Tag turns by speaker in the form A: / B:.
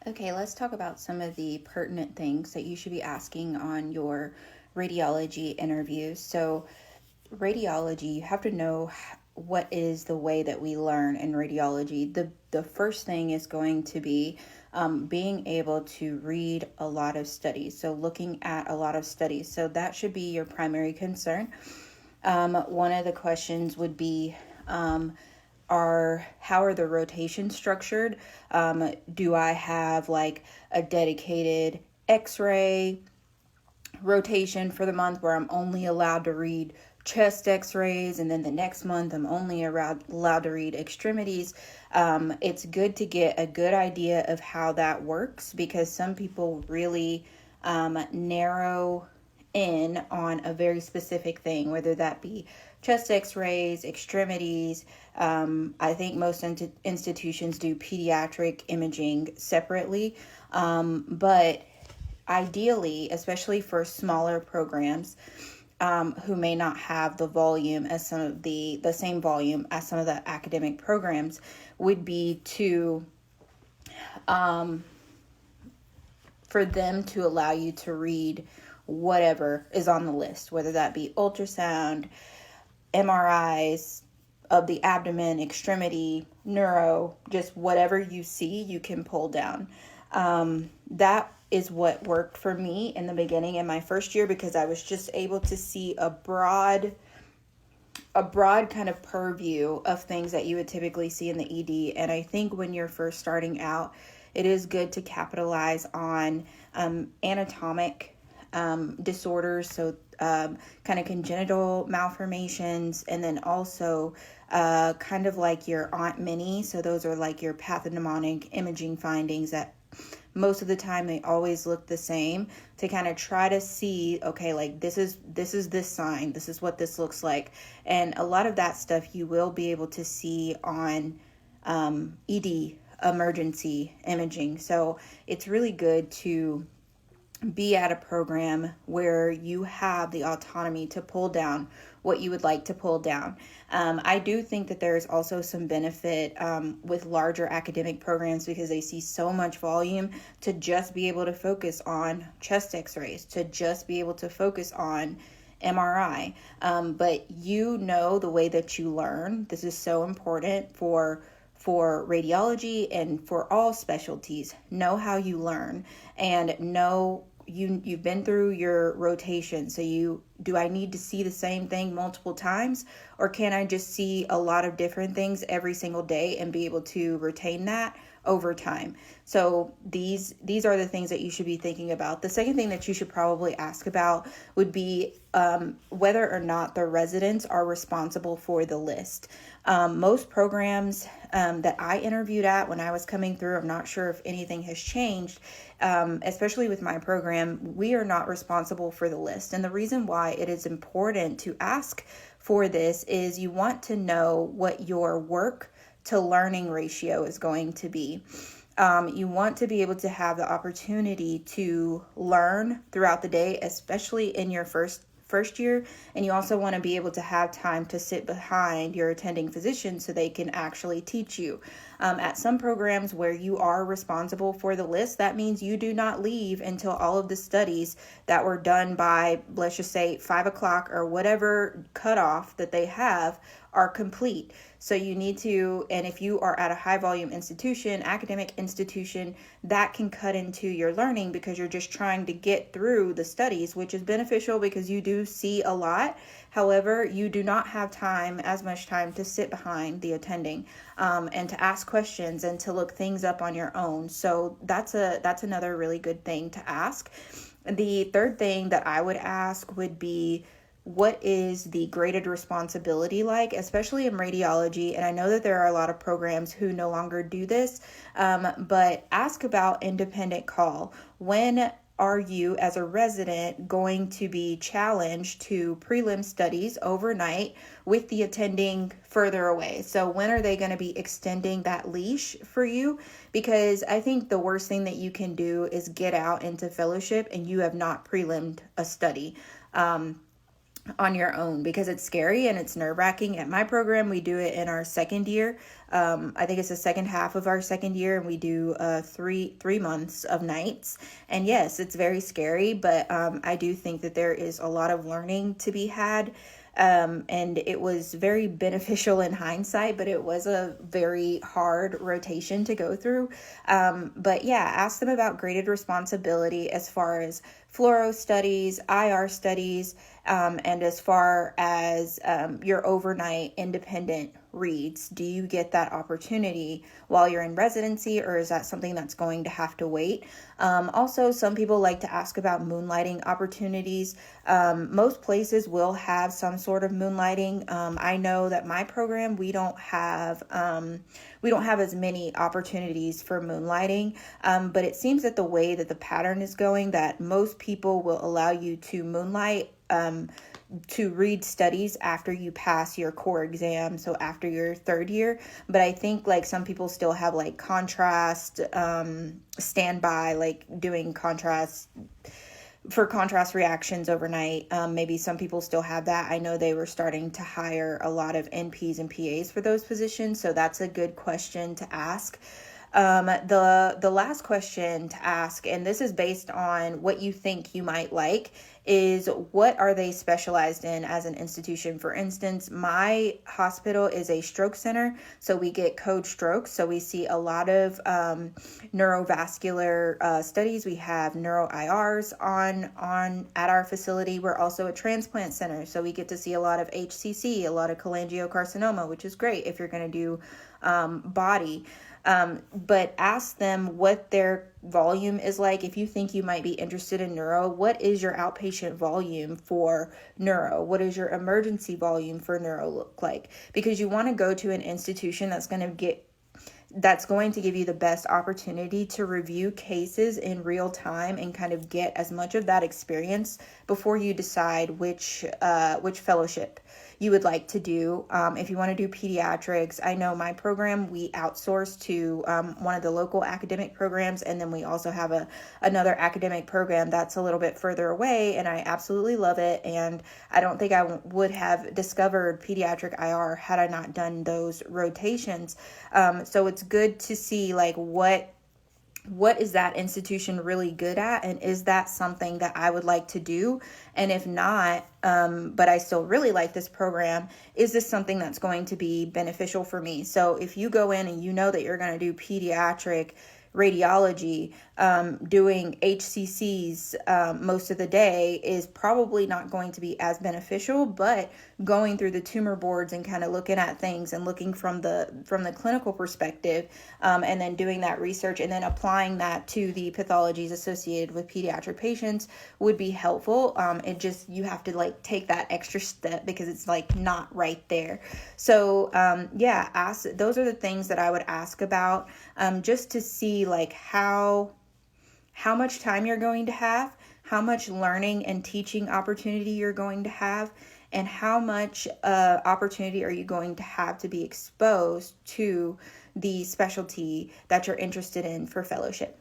A: Okay, let's talk about some of the pertinent things that you should be asking on your radiology interview. So, radiology, you have to know what is the way that we learn in radiology. The first thing is going to be being able to read a lot of studies. So, looking at a lot of studies. So, that should be your primary concern. One of the questions would be how are the rotations structured? Do I have like a dedicated x-ray rotation for the month where I'm only allowed to read chest x-rays, and then the next month I'm only allowed to read extremities? It's good to get a good idea of how that works, because some people really narrow in on a very specific thing, whether that be chest x-rays, extremities. I think most institutions do pediatric imaging separately, but ideally, especially for smaller programs who may not have the volume as some of the same volume as some of the academic programs, would be to for them to allow you to read whatever is on the list, whether that be ultrasound, MRIs of the abdomen, extremity, neuro, just whatever you see, you can pull down. That is what worked for me in the beginning in my first year, because I was just able to see a broad kind of purview of things that you would typically see in the ED. And I think when you're first starting out, it is good to capitalize on anatomic disorders, so kind of congenital malformations, and then also kind of like your Aunt Minnie. So those are like your pathognomonic imaging findings that most of the time they always look the same, to kind of try to see, okay, like this is this sign, this is what this looks like. And a lot of that stuff you will be able to see on ED emergency imaging. So it's really good to be at a program where you have the autonomy to pull down what you would like to pull down. I do think that there's also some benefit with larger academic programs, because they see so much volume, to just be able to focus on chest x-rays, to just be able to focus on MRI. But the way that you learn, this is so important for radiology and for all specialties. Know how you learn, and know you've been through your rotation. So do I need to see the same thing multiple times, or can I just see a lot of different things every single day and be able to retain that over time? So these are the things that you should be thinking about. The second thing that you should probably ask about would be whether or not the residents are responsible for the list. Most programs that I interviewed at when I was coming through, I'm not sure if anything has changed, especially with my program, we are not responsible for the list. And the reason why it is important to ask for this is you want to know what your work to learning ratio is going to be. You want to be able to have the opportunity to learn throughout the day, especially in your first year. And you also want to be able to have time to sit behind your attending physician so they can actually teach you. At some programs where you are responsible for the list, that means you do not leave until all of the studies that were done by, let's just say, 5 o'clock or whatever cutoff that they have are complete. So you need to, and if you are at a high volume institution, academic institution, that can cut into your learning, because you're just trying to get through the studies, which is beneficial because you do see a lot. However, you do not have as much time to sit behind the attending and to ask questions and to look things up on your own. So that's another really good thing to ask. The third thing that I would ask would be, what is the graded responsibility like, especially in radiology? And I know that there are a lot of programs who no longer do this, but ask about independent call. When are you as a resident going to be challenged to prelim studies overnight with the attending further away? So when are they going to be extending that leash for you? Because I think the worst thing that you can do is get out into fellowship and you have not prelimed a study. on your own, because it's scary and it's nerve-wracking. At my program, we do it in our second year. I think it's the second half of our second year, and we do 3 months of nights. And yes, it's very scary, but I do think that there is a lot of learning to be had. And it was very beneficial in hindsight, but it was a very hard rotation to go through. But yeah, ask them about graded responsibility as far as fluoro studies, IR studies, and as far as your overnight independent reads. Do you get that opportunity while you're in residency, or is that something that's going to have to wait? Also, some people like to ask about moonlighting opportunities. Most places will have some sort of moonlighting. I know that my program, we don't have as many opportunities for moonlighting, but it seems that the way that the pattern is going, that most people will allow you to moonlight to read studies after you pass your core exam, so after your third year. But I think like some people still have like contrast standby, like doing contrast for contrast reactions overnight. Maybe some people still have that. I know they were starting to hire a lot of NPs and PAs for those positions, so that's a good question to ask. The last question to ask, and this is based on what you think you might like, is what are they specialized in as an institution? For instance, my hospital is a stroke center, so we get code strokes. So we see a lot of neurovascular studies. We have neuro IRs on at our facility. We're also a transplant center, so we get to see a lot of HCC, a lot of cholangiocarcinoma, which is great if you're going to do body. But ask them what their volume is like. If you think you might be interested in neuro, what is your outpatient volume for neuro? What does your emergency volume for neuro look like? Because you want to go to an institution that's going to give you the best opportunity to review cases in real time and kind of get as much of that experience before you decide which fellowship you would like to do. If you want to do pediatrics, I know my program, we outsource to one of the local academic programs, and then we also have another academic program that's a little bit further away, and I absolutely love it. And I don't think I would have discovered pediatric IR had I not done those rotations. So it's good to see like what is that institution really good at, and is that something that I would like to do? And if not, but I still really like this program, is this something that's going to be beneficial for me? So if you go in and you know that you're going to do pediatric radiology, doing HCCs most of the day is probably not going to be as beneficial, but going through the tumor boards and kind of looking at things and looking from the clinical perspective, and then doing that research and then applying that to the pathologies associated with pediatric patients would be helpful. You have to like take that extra step because it's like not right there. So those are the things that I would ask about, just to see like how much time you're going to have, how much learning and teaching opportunity you're going to have, and how much opportunity are you going to have to be exposed to the specialty that you're interested in for fellowship.